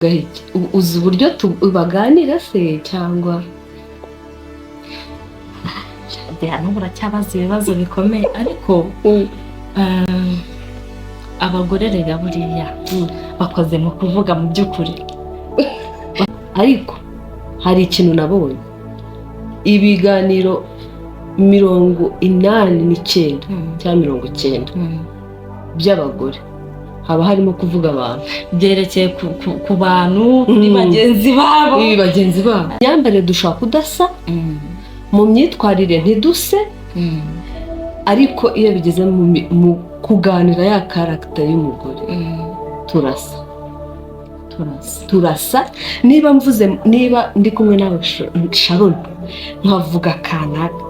gahiki uzi uburyo baganira se cyangwa nubura cyabaza ibibazo bikomeye ariko abagore rega buriya bakoze mu kuvuga mu by'ukuri ariko hari ikintu nabonye ibiganiro 89 cyangwa 90 by'abagore haba harimo kuvuga abantu byerekeye ku bantu kuri bagenzi babo imyambarire dushaka kudasa mu myitwarire ntiduse ariko iyo bigeze mu kuganira ya character y'umugore turasa niba ndi kumwe nawe Shallon nkavuga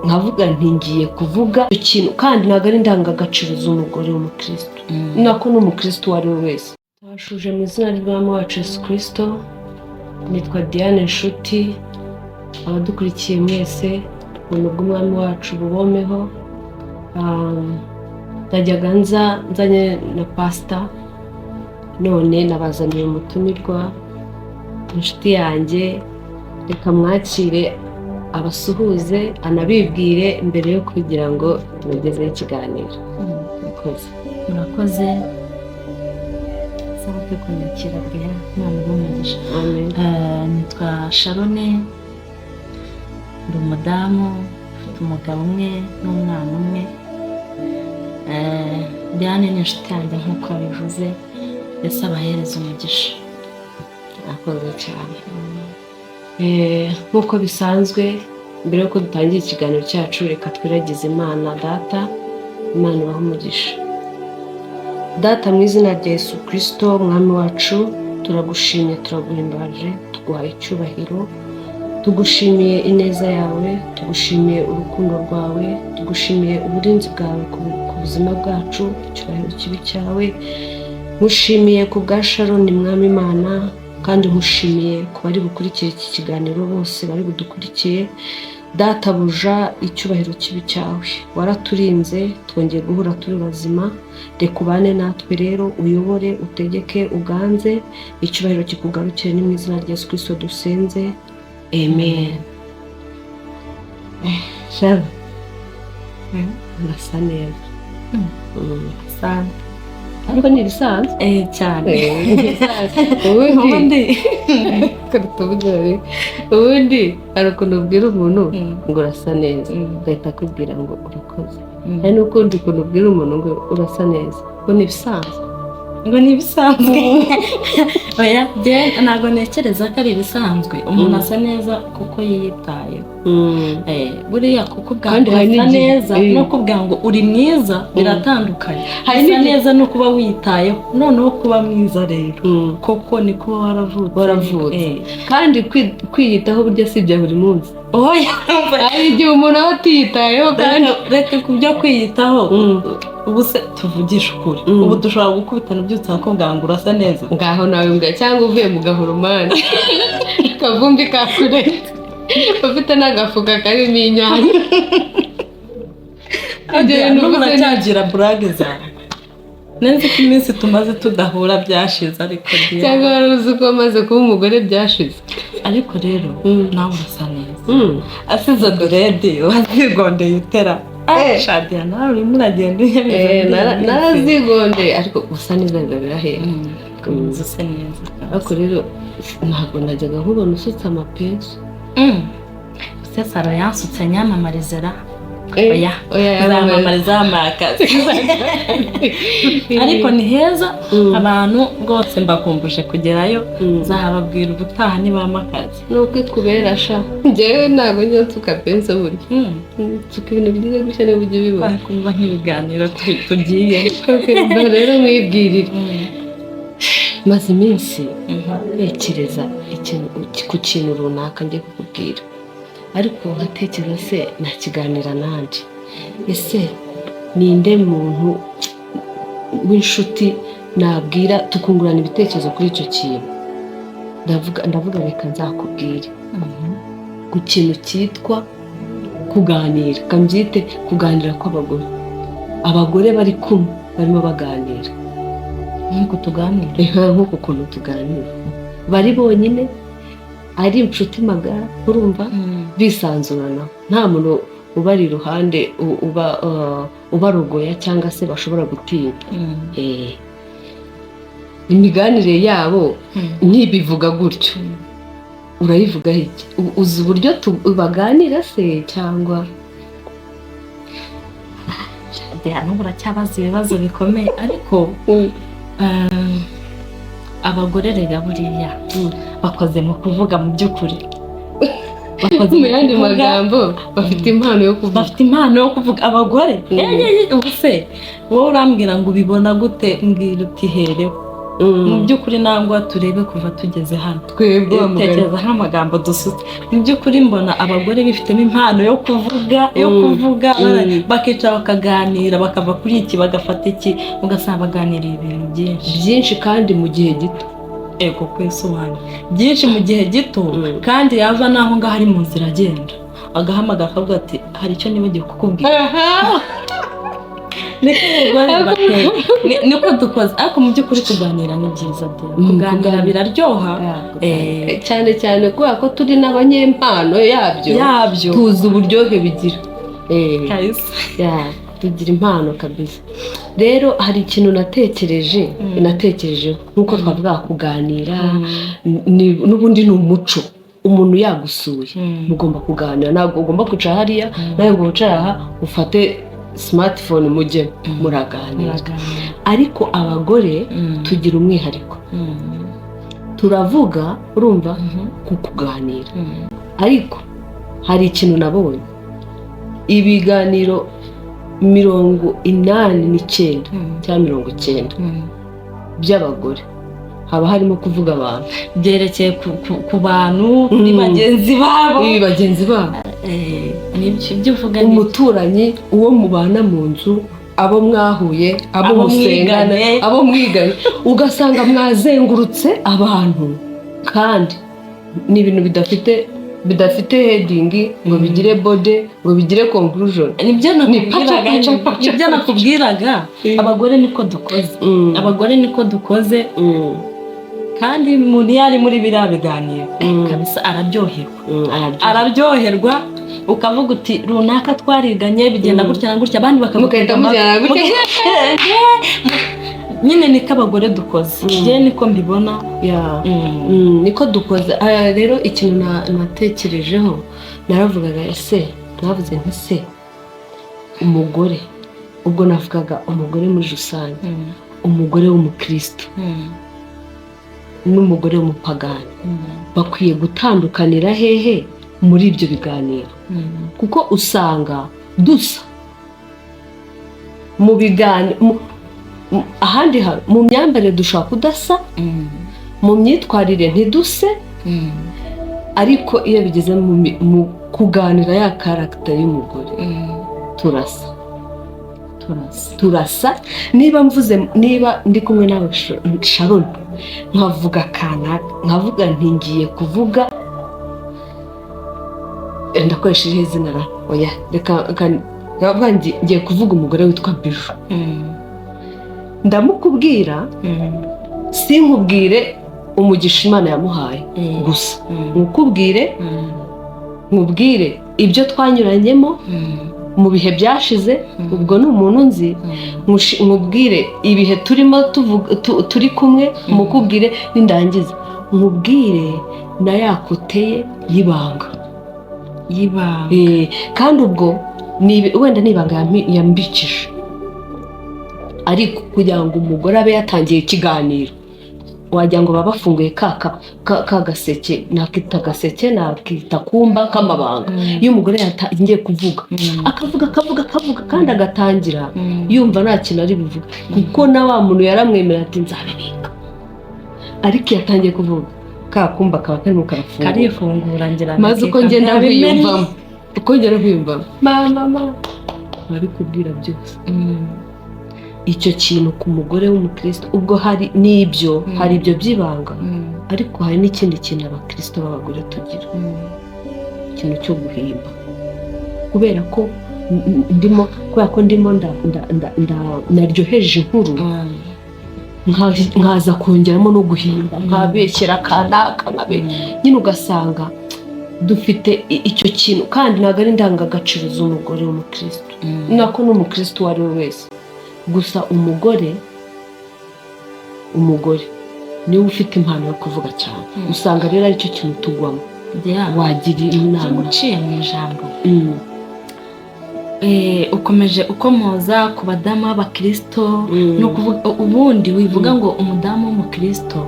nkavuga ntingiye kuvuga ikintu kandi ntabwo ari indangagaciro z'umugore w'umukristo nako n'umukristo uwo ari we wese. Twashuje mu izina ry'Umwami wacu Yesu Kristo, nitwa Diane Nshuti, abadukurikiye mwese ubuntu bw'Umwami wacu bubomeho. Najyaga nzanye na pastor, none nabazaniye umutumirwa inshuti yanjye, reka mwakire abasuhuze anabibwire mbere yo kugira ngo tubagezeho ikiganiro. Murakoze sabe kunyakira bya Imana ibumugisha. Amen. Nitwa Shallon, ndi umudamu ufite umugabo umwe n'umwana umwe. Diane ni inshuti yanjye nk'uko bivuze, ese abahereza umugisha. Akoze cyane. Nk'uko bisanzwe mbere yuko dutangira ikiganiro cyacu, reka twiragize Imana Data. Imana ibahe umugisha. Data, mu izina rya Yesu Kristo Mwami wacu, turagushimye, turaguhimbaje, tuguhaye icyubahiro, tugushimiye ineza yawe, tugushimiye urukundo rwawe, tugushimiye uburinzi bwawe ku buzima bwacu, icyubahiro kibi cyawe. Nkushimiye ku bwa Shallon Mwami Imana, kandi nkushimiye ku bari bukurikira iki kiganiro bose bari budukurikiye. Data buja, icyubahiro kibi cyawe, waraturinze twongeye guhura turi bazima. Reka ubane natwe rero, uyobore, utegeke, uganze, icyubahiro kikugarukire. Ni mu izina rya Yesu Kristo dusenze, amen. Shallon, urasa neza. Ariko ni ibisanzwe cyane. Ubundi hari ukuntu ubwira umuntu ngo urasa neza, ugahita akubwira ngo urakoze. Hari n'ukundi ukuntu ubwira umuntu ngo urasa neza, ngo ni ibisanzwe. Oya, ntabwo ntekereza ko ari ibisanzwe. Umuntu asa neza kuko yiyitayeho. Buriya kuko asa neza no kuvuga ngo uri mwiza biratandukanye. Asa neza no kuba wiyitayeho, noneho kuba mwiza rero koko ni kuba waravutse. Kandi kwiyitaho burya si ibya buri munsi. Oya, hari igihe umuntu aba atiyitayeho. Reka kubyo kwiyitaho, ubu se tuvugisha ukuri, ubu dushobora gukubitana byutse bakubwira ngo urasa neza. Ngaho nawe mbwa cyangwa uvuye mu gahoromani kavumbi kakuretse ufite n'agafuka karimo inyanya. N'umuntu cyagira burage zawe. Nzi ko iminsi tumaze tudahura byashize, ariko cyangwa wari uzi ko amaze kuba umugore byashize. Ariko rero nawe urasa neza. Asize dorede wazigondeye utera. Shadia nawe urimo uragenda narazigondeye, ariko usa neza birahera. Usa neza. Ariko rero ntabwo najyaga nkubona usutse amapesu. Use Saro yansutse nyamamarizera. Oya, zamamariza amakazi. Ariko ni heza, abantu rwose mbakumbuje kugerayo, zahababwira ubutaha nibamakazi. Nuko ikubera sha. Njyewe ntabwo njya nsuka penso burya. Nsuka ibintu byiza gutya niba ujya ubibona. Kumva nk'ibiganiro tugiye. Rero mwibwirire. Maze iminsi ntekereza ku kintu runaka ngiye kukubwira, ariko nkatekereza se nakiganira nande. Ese ninde muntu w'inshuti nabwira tukungurana ibitekerezo kuri icyo kintu? Ndavuga reka nzakubwire ku kintu cyitwa kuganira. Kambyite kuganira kw'abagore. Abagore bari kumwe barimo baganira nk'uko tuganira. Nk'uko ukuntu tuganira. bari bonyine ari inshuti magara urumva bisanzurana nta muntu ubari iruhande ubarogoya cyangwa se bashobora gutinya. Imiganire yabo ntibivuga gutyo urayivuga iki? Uzi uburyo baganira se cyangwa n'ubu uracyabaza ibibazo bikomeye ariko abagore rega buriya bakoze mu kuvuga mu by'ukuri, bakoze mu yandi magambo bafite impano yo kuvuga, abagore ubu se wowe urambwira ngo ubibona gute? Mbwira uti hereho mu by'ukuri nangwa turebe kuva tugeze hano twebwe tekereza nk'amagambo dusutse. Mu by'ukuri mbona abagore bifitemo impano yo kuvuga bakicara bakaganira bakava kuri iki bagafata iki ugasanga baganiriye ibintu byinshi kandi mu gihe gito. Ego kwisobanura byinshi mu gihe gito kandi yava naho ngaho ari mu nzira agenda agahamagara akavuga ati hari icyo nibagiwe kukubwira. Niko dukoze ariko mu by'ukuri kuganira ni byiza, kuganira biraryoha cyane cyane kubera ko turi n'abanyempano yabyo tuzi uburyohe bigira, tugira impano kabisa. Rero hari ikintu natekerejeho nk'uko twavuga kuganira n'ubundi ni umuco. Umuntu yagusuye mugomba kuganira, ntabwo ugomba kwicara hariya nawe ngo wicara aha ufate smartphone mujye muraganira. Ariko abagore tugira umwihariko, turavuga urumva ku kuganira. Ariko hari ikintu nabonye, ibiganiro 89 cyangwa 90 by'abagore haba harimo kuvuga abantu byerekeye ku bantu kuri bagenzi babo nibyo uvuga, umuturanyi, uwo mubana mu nzu, abo mwahuye, abo musengana, abo mwiganye, ugasanga mwazengurutse abantu kandi ni ibintu bidafite heading ngo bigire body ngo bigire conclusion. Nibyo nakubwiraga abagore niko dukoze kandi umuntu yari muri biriya biganiro kabisa araryoherwa ukavuga uti runaka twariganye bigenda gutya na gutya, abandi bakamugenda nyine niko abagore dukoze. Niko mbibona niko dukoze. Rero ikintu natekerejeho naravugaga navuze nti se umugore, ubwo navugaga umugore muri rusange, umugore w'umukristo n'umugore w'umupagani bakwiye gutandukanira hehe muri ibyo biganiro? Kuko usanga dusa mu biganiro, ahandi mu myambarire dushobora kudasa, mu myitwarire ntiduse, ariko iyo bigeze mu kuganira ya karagita y'umugore turasa. Niba ndi kumwe nawe Shallon nkavuga nkavuga nti ngiye kuvuga, ndakoresheje izina reka ngiye kuvuga umugore witwa Biju, ndamukubwira sinkubwire umugisha Imana yamuhaye gusa, nkubwire ibyo twanyuranyemo mu bihe byashize, ubwo ni umuntu nzi, nkubwire ibihe turimo turi kumwe, mukubwire nindangiza nkubwire na yakoteye y'ibanga kandi ubwo wenda n'ibanga yambikije, ariko kugira ngo umugore abe yatangiye ikiganiro wagira ngo baba bafunguye ka gaseke, nakita gaseke nakita kumba k'amabanga. Iyo umugore yatangiye kuvuga akavuga kandi agatangira yumva nta kintu ari buvuga, kuko na wa muntu yaramwemera ati nzabibika, ariko yatangiye kuvuga ka kumba kaba karimo karifungura maze uko ngenda kwiyumvamo mama babikubwira byose. Icyo kintu ku mugore w'umukristo, ubwo hari ibyo by'ibanga, ariko hari n'ikindi kintu abakristo b'abagore tugira, ikintu cyo guhimba, kubera ko ndimo naryoheje inkuru nkaza kongeramo no guhimba nkabeshyera kanaka nyine ugasanga dufite icyo kintu kandi ntabwo ari indangagaciro z'umugore w'umukristo nako n'umukristo uwo ari we wese gusa umugore niwe ufite impano yo kuvuga cyane usanga rero aricyo kintu tugwamo wagira inama uciye mu ijambo ukomeje ukomoza ku badamu b'abakristo no kuvuga ubundi wivuga ngo umudamu w'umukristo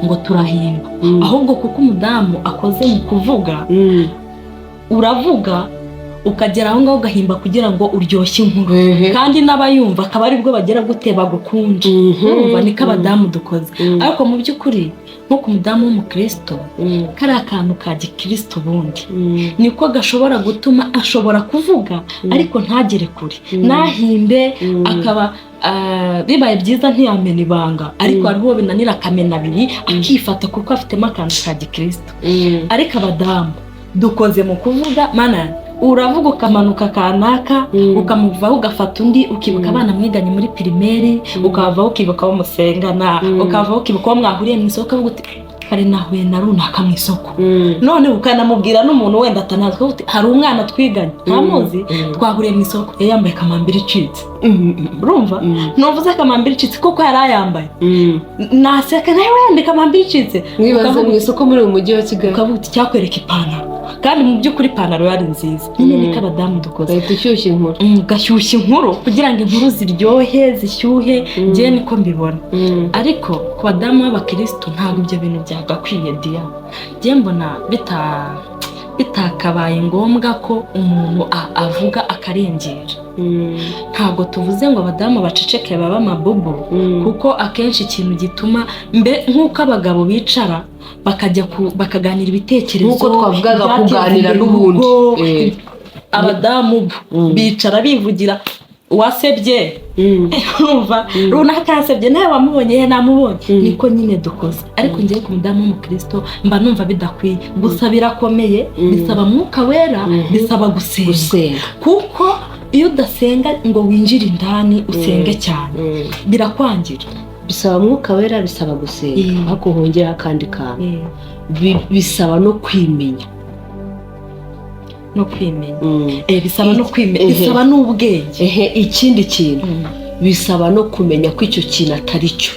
ngo turahimba ahubwo kuko umudamu akoze mu kuvuga uravuga ukagera aho ngaho ugahimba kugira ngo uryoshye inkuru kandi n'abayumva akaba aribwo bagera guteba gukunja urumva niko abadamu dukoze ariko mu by'ukuri nko ku mudamu w'umukristo kari akantu ka gikristo ubundi niko gashobora gutuma ashobora kuvuga ariko ntagere kure nahimbe akaba bibaye byiza ntiyamena ibanga ariko hariho binanira akamena abiri akifata kuko afitemo akantu ka gikristo ariko abadamu dukoze mu kuvuga mana uravuga ukamanuka kanaka ukamuvaho ugafata undi ukibuka abana mwiganye muri primaire ukavaho ukibuka wo musengana ukavaho ukibuka wo mwahuriye mu isoko uvuga uti kare nahuye na runaka mu isoko none ukanamubwira n'umuntu wenda atanazwe uti hari umwana twiganye ntamuzi twahuriye mu isoko yambaye kamambiri icitse urumva nuvuze kamambiri icitse kuko yari ayambaye naseka nawe wenda kamambiri icitse mwibaza mu isoko muri uyu mujyi wa Kigali ukavuga uti cyakwereka ipantaro kandi mu by'ukuri ipantaro yari nziza nyine niko abadamu dukoze gashyushye inkuru gashyushye inkuru kugira ngo inkuru ziryohe zishyuhe njye niko mbibona ariko ku badamu b'abakristo ntabwo ibyo bintu byagakwiye dia njye mbona bitakabaye ngombwa ko umuntu avuga akarengera ntabwo tuvuze ngo abadamu baceceke baba amabubu kuko akenshi ikintu gituma nk'uko abagabo bicara bakaganira ibitekerezo nk'uko twavugaga kuganira n'ubundi abadamu bicara bivugira wasebye urumva runaka yasebye nawe wamubonye namubonye niko nyine dukoze ariko ngiye ku mudamu w'umukristo mba numva bidakwiye gusa birakomeye bisaba mwuka wera bisaba gusenga kuko iyo udasenga ngo winjire indani usenge cyane birakwangira bisaba mwuka wera bisaba gusenga ariko hongera akandi kantu bisaba no kwimenya bisaba no kwimenya bisaba n'ubwenge ikindi kintu bisaba no kumenya ko icyo kintu atari cyo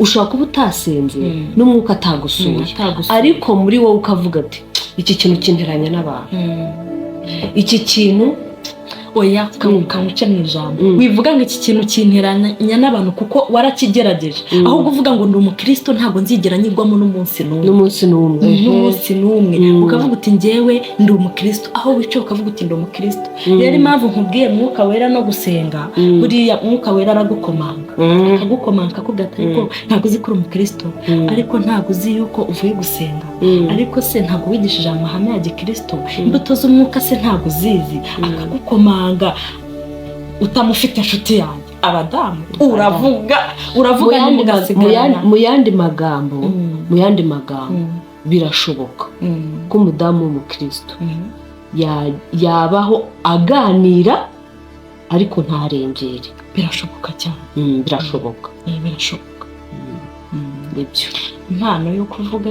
ushobora kuba utasenze n'umwuka atagusuye ariko muri wowe ukavuga ati iki kintu kinteranya n'abantu iki kintu oya kamuca mu ijambo wivuga ngo iki kintu kinteranya n'abantu kuko warakigerageje ahubwo uvuga ngo ndi umukristo ntabwo nzigera nyigwamo n'umunsi n'umwe ukavuga uti njyewe ndi umukristo aho wicaye ukavuga uti ndi umukristo rero impamvu nkubwiye mwuka wera no gusenga buriya mwuka wera aragukomanga akakugata ariko ntabwo uzi ko uri umukristo ariko ntabwo uzi yuko uvuye gusenga ariko se ntabwo wigishije amahame ya gikristo imbuto z'umwuka se ntabwo uzizi akagukomanga utamufite inshuti yanjye abadamu uravuga mu yandi magambo birashoboka ko umudamu w'umukristo yabaho aganira ariko ntarengere birashoboka cyane birashoboka nibyo impano yo kuvuga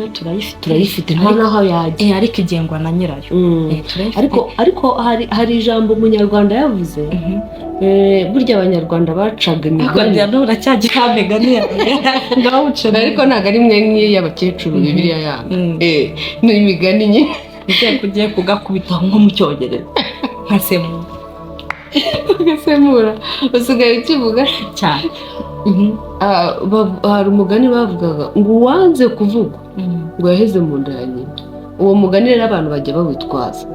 turayifite nta naho yajya ariko igengwa na nyirayo ariko hari ijambo umunyarwanda yavuze burya abanyarwanda bacaga imigani uracyagira imigani ariko ntabwo ari imwe nk'iy'abakecuru bibiliya yabo ni imigani nyine ugiye kugakubita nko mu cyongereza ugasemura usigaye ukivuga cyane hari umugani bavugaga ngo uwanze kuvuga ngo yaheze mu nda ya nyina uwo mugani rero abantu bajya bawitwaza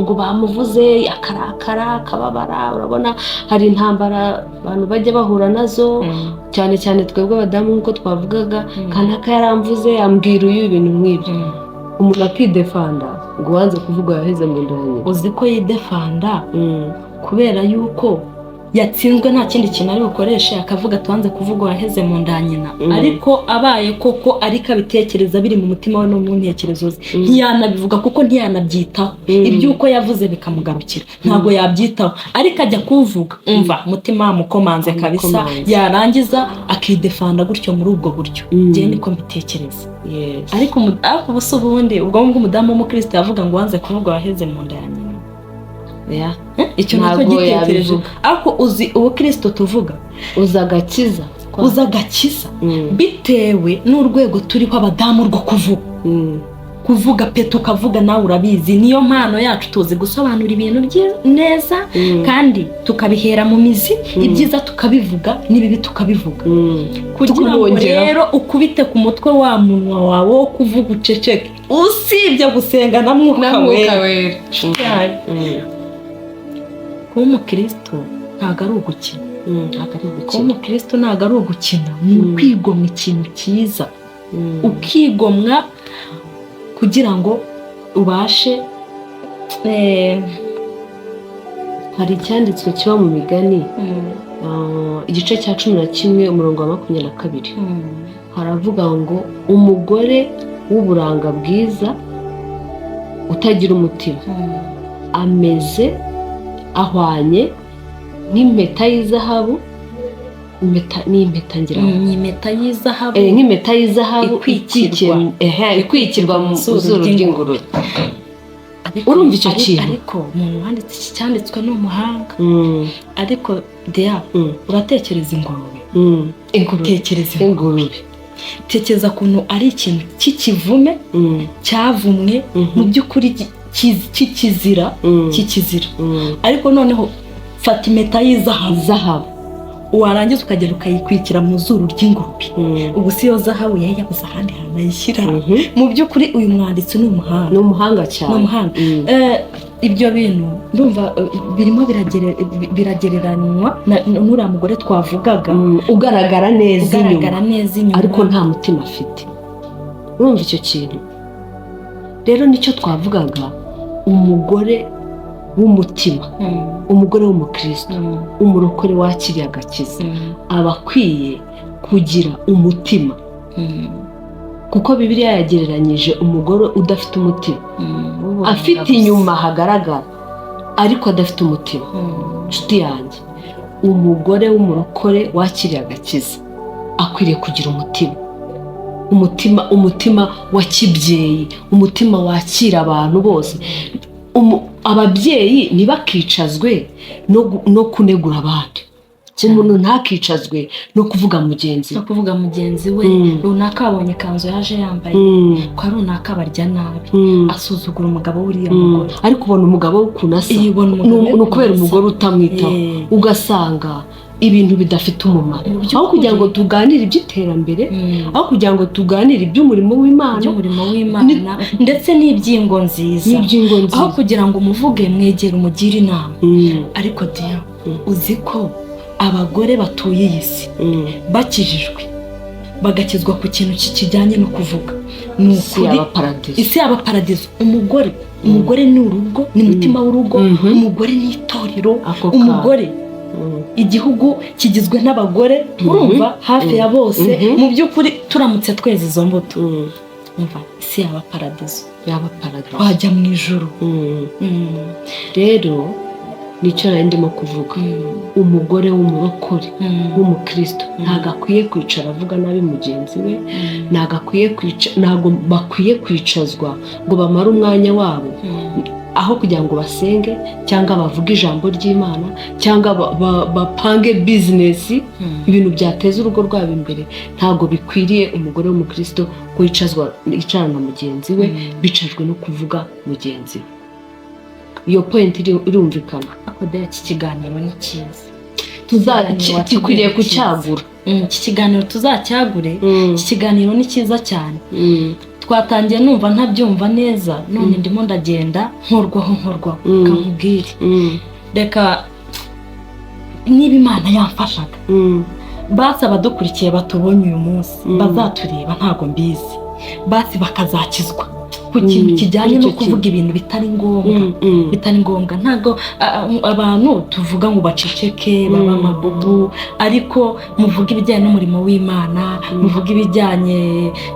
ngo bamuvuze akarakara akababara urabona hari intambara abantu bajya bahura nazo cyane cyane twebwe abadamu nk'uko twavugaga kanaka yaramvuze ambwira uyu ibintu nk'ibyo umuntu akidefanda ngo uwanze kuvuga yaheze mu nda ya nyina uzi ko yidefanda kubera yuko yatsinzwe nta kindi kintu ari bukoreshe akavuga tubanze kuvuga waheze mu nda nyina ariko abaye koko ariko abitekereza biri mu mutima we no mu ntekerezo ze ntiyanabivuga kuko ntiyanabyitaho iby'uko yavuze bikamugarukira ntabwo yabyitaho ariko ajya kuvuga umva umutima mukomanze kabisa yarangiza akidefanda gutyo muri ubwo buryo njye niko mbitekereza ariko ubuso ubundi ubwo umudamu w'umukristo yavuga ngo wanze kuvuga waheze mu nda ya nyina icyo nako gitekereje ariko uzi ubukristo tuvuga uzagakiza bitewe n'urwego turiho abadamu rwo kuvuga pe tukavuga nawe urabizi niyo mpano yacu tuzi gusobanura ibintu neza kandi tukabihera mu mizi ibyiza tukabivuga n'ibibi tukabivuga kugira ngo rero ukubite ku mutwe wa munwa wawe wo kuvuga uceceke usibye gusenga na mwuka wera kuba umukristo ntabwo ari ugukina kuba umukristo ntabwo ari ugukina ni ukwigomwa ikintu cyiza ukigomwa kugira ngo ubashe hari icyanditswe kiba mu migani igice cya 11 umurongo wa 22 haravuga ngo umugore w'uburanga bwiza utagira umutima ameze ahwanye n'impeta y'izahabu impeta y'izahabu ikwikirwa mu zuru ry'ingurube urumva icyo kintu ariko umuntu wanditse iki cyanditswe ni umuhanga ariko uratekereza ingurube tekereza ukuntu ari ikintu cy'ikivume cyavumwe mu by'ukuri kikizira ariko noneho fata impeta y'izahabu warangiza ukagera ukayikwikira mu zuru ry'ingurube ubu si yo zahabu yabuze ahandi hantu ayishyira mu by'ukuri uyu mwanditsi ni umuhanga cyane ibyo bintu ndumva birimo biragereranywa n'uriya mugore twavugaga ugaragara neza inyuma ariko nta mutima afite urumva icyo kintu rero nicyo twavugaga umugore w'umutima umugore w'umukristo umurokore wakiriye agakiza aba akwiye kugira umutima kuko Bibiliya yagereranyije umugore udafite umutima afite inyuma hagaragara ariko adafite umutima nshuti yanjye umugore w'umurokore wakiriye agakiza akwiriye kugira umutima wa kibyeyi umutima wakira abantu bose ababyeyi ntibakicazwe no kunegura abandi umuntu ntakicazwe no kuvuga mugenzi we runaka abonye ikanzu yaje yambaye ko runaka barya nabi asuzugura umugabo w'uriya mugore ariko ubona umugabo w'ukuntu asa ni ukubera umugore utamwitaho ugasanga ibintu bidafite umumaro aho kugira ngo tuganire iby'iterambere aho kugira ngo tuganire iby'umurimo w'Imana ndetse n'ibyingo nziza aho kugira ngo umuvuge mwegere umugire inama ariko uzi ko abagore batuye iyi si bakijijwe bagakizwa ku kintu kijyanye no kuvuga ni ukuri isi yaba paradizo umugore ni urugo ni umutima w'urugo umugore ni itorero umugore igihugu kigizwe n'abagore urumva hafi ya bose mu by'ukuri turamutse tweze izo mbuto umva isi yaba paradizo wajya mu ijuru rero nicyo nari ndimo kuvuga umugore w'umurokore w'umukristo ntabwo akwiye kwicara avuga nabi mugenzi we ntabwo bakwiye kwicazwa ngo bamare umwanya wabo aho kugira ngo basenge cyangwa bavuge ijambo ry'Imana cyangwa bapange bizinesi ibintu byateza urugo rwabo imbere ntabwo bikwiriye umugore w'umukristo ko yicarana na mugenzi we bicajwe no kuvuga mugenzi we iyo point irumvikana akode iki kiganiro ni cyiza tukwiriye kucyagura iki kiganiro tuzacyagure iki kiganiro ni cyiza cyane twatangiye numva ntabyumva neza none ndimo ndagenda nkorwaho kamubwire reka niba Imana yamfashaga basi abadukurikiye batubonye uyu munsi bazatureba ntago mbizi basi bakazakizwa ku kintu kijyanye no kuvuga ibintu bitari ngombwa ntabwo abantu tuvuga ngo baceceke baba amabubu, ariko muvuga ibijyanye n'umurimo w'Imana, muvuga ibijyanye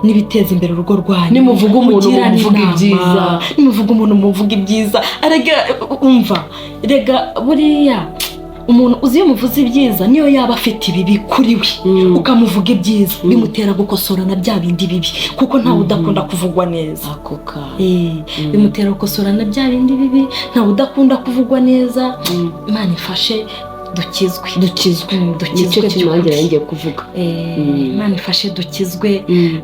n'ibiteza imbere urugo rwanyu, nimuvuga umuntu muvuga ibyiza, nimuvuga umuntu muvuga ibyiza. Arega umva, rega buriya umuntu uzi iyo muvuze ibyiza niyo yaba afite ibibi kuri we, ukamuvuga ibyiza bimutera gukosorana bya bindi bibi, kuko ntawe udakunda kuvugwa neza. Bimutera gukosorana bya bindi bibi, ntawe udakunda kuvugwa neza. Imana ifashe dukizwe nicyo kimangira ngiye kuvuga. Imana ifashe dukizwe,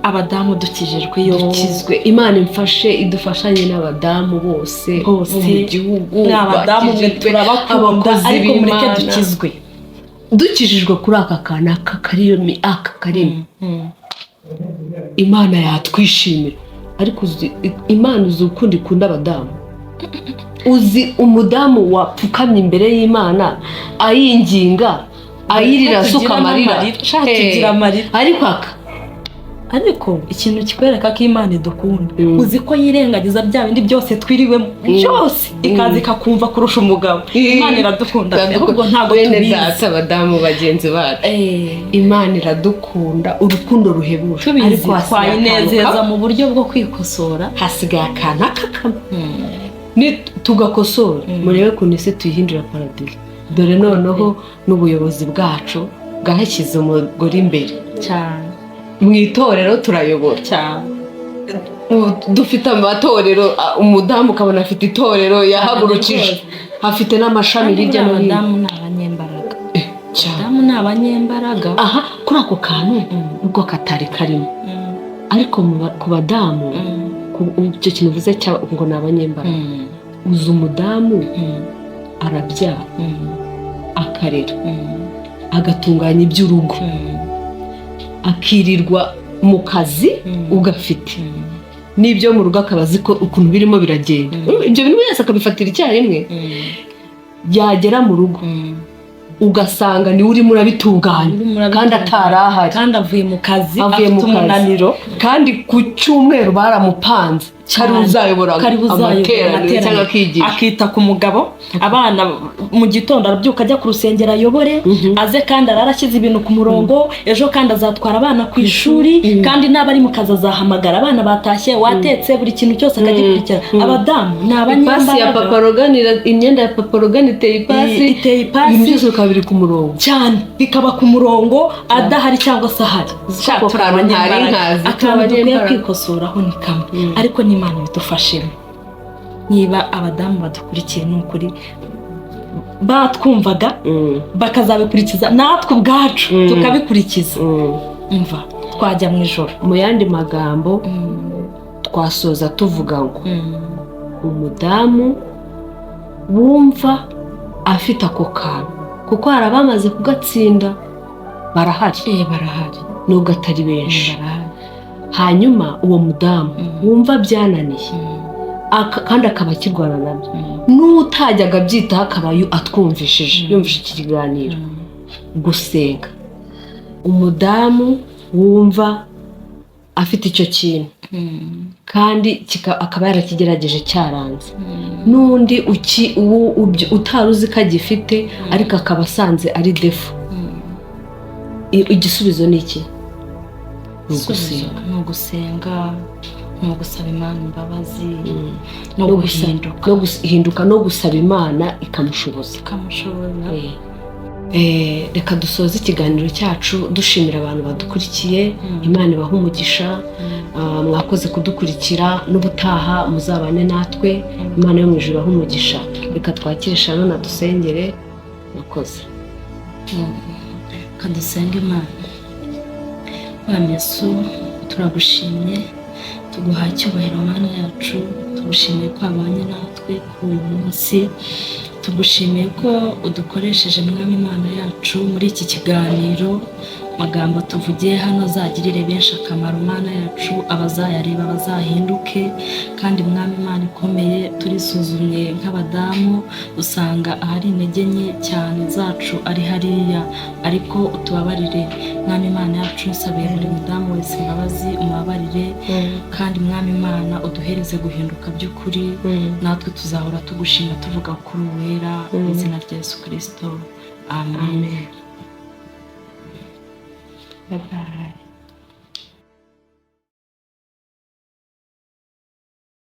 abadamu dukijijwe yo dukizwe. Imana imfashe idufashanye n'abadamu bose bo mu gihugu, n'abadamu mwe turabakunda, ariko mureke dukijijwe kuri aka kana karimi Imana yatwishimira. Ariko Imana uzi ukundi ikunda abadamu. Uzi umudamu wapfukamye imbere y'Imana ayinginga, ayirira asuka amarira, ariko ikintu kikwereka ko Imana idukunda, uzi ko yirengagiza bya bindi byose twiriwe byose, ikaza ikakumva kurusha umugabo. Imana iradukunda, ahubwo ntabwo tubizi. Abadamu bagenzi bacu, Imana iradukunda urukundo ruhebuje, ariko twayinezeza mu buryo bwo kwikosora. Hasigaye akana kakama tugakosora, murebe ukuntu isi tuyihindura paradizo. Dore noneho n'ubuyobozi bwacu bwashyize umugore imbere cyane. Mu itorero turayobora cyane, dufite amatorero, umudamu ukabona afite itorero yahagurukije, afite n'amashami hirya no hino. Abadamu ni abanyembaraga, abadamu ni abanyembaraga. Kuri ako kantu nubwo katari karimo, ariko ku badamu icyo kintu uvuze ngo ni abanyembaraga. Uzi umudamu arabyara, akarera, agatunganya iby'urugo, akirirwa mu kazi ugafite n'ibyo mu rugo akaba azi ko ukuntu birimo biragenda. Ibyo bintu wese akabifatira icyarimwe. Yagera mu rugo ugasanga niwe urimo urabitunganya kandi atarahari, kandi avuye mu kazi afite umunaniro, kandi ku cyumweru baramupanze kari uzayobora amateraniro cyangwa akigisha, akita ku mugabo. Abana mu gitondo arabyuka ajya ku rusengero ayobore, aze kandi ararashyize ibintu ku murongo, ejo kandi azatwara abana ku ishuri, kandi n'abari mu kazi azahamagara abana batashye, watetse, buri kintu cyose akagikurikira. Abadamu ni abanyembaraga. Ipasi ya papa roganira, imyenda ya papa roganira iteye ipasi, ibintu byose bikabiri ku murongo cyane, bikaba ku murongo, adahari cyangwa se ahari. Akantu dukwiye kwikosoraho ni kamwe, ariko n'Imana bidufashemo. Niba abadamu badukurikiye ni ukuri batwumvaga bakazabikurikiza, natwe ubwacu tukabikurikiza, umva twajya mu ijoro. Mu yandi magambo twasoza tuvuga ngo umudamu wumva afite ako kantu, kuko hari abamaze kugatsinda, barahari nubwo atari benshi. Hanyuma uwo mudamu wumva byananiye kandi akaba akirwana nabyo, n'utajyaga byitaho akaba atwumvishije, yumvise iki kiganiro, gusenga. Umudamu wumva afite icyo kintu kandi akaba yarakigerageje cyaranze, n'undi utari uzi ko agifite ariko akaba asanze ari defu, igisubizo ni iki? Ni ugusenga, ni ugusaba Imana imbabazi, no guhinduka, no gusaba Imana ikamushoboza. Reka dusoze ikiganiro cyacu dushimira abantu badukurikiye. Imana ibahe umugisha, mwakoze kudukurikira, n'ubutaha muzabane natwe. Imana yo mu ijuru ibahe umugisha. Reka twakire Shallon adusengere. Mwakoze. Kadusenge. Imana Mwami Yesu, turagushimye, tuguha icyubahiro Mana yacu, tugushimiye ko wabanye natwe kuri uyu munsi, tugushimiye ko udukoresheje Mwami Imana yacu muri iki kiganiro, magambo tuvugiye hano azagirire benshi akamaro, Mana yacu, abazayareba bazahinduke. Kandi Mwami Imana ikomeye, turisuzumye nk'abadamu usanga ahari intege nke cyane zacu ari hariya, ariko utubabarire Mwami Imana yacu. Nsabiye buri mudamu wese imbabazi, umubabarire. Kandi Mwami Imana uduhereze guhinduka by'ukuri, natwe tuzahora tugushima tuvuga ko uri uwera, mu izina rya Yesu Kristo, amen. Bye bye.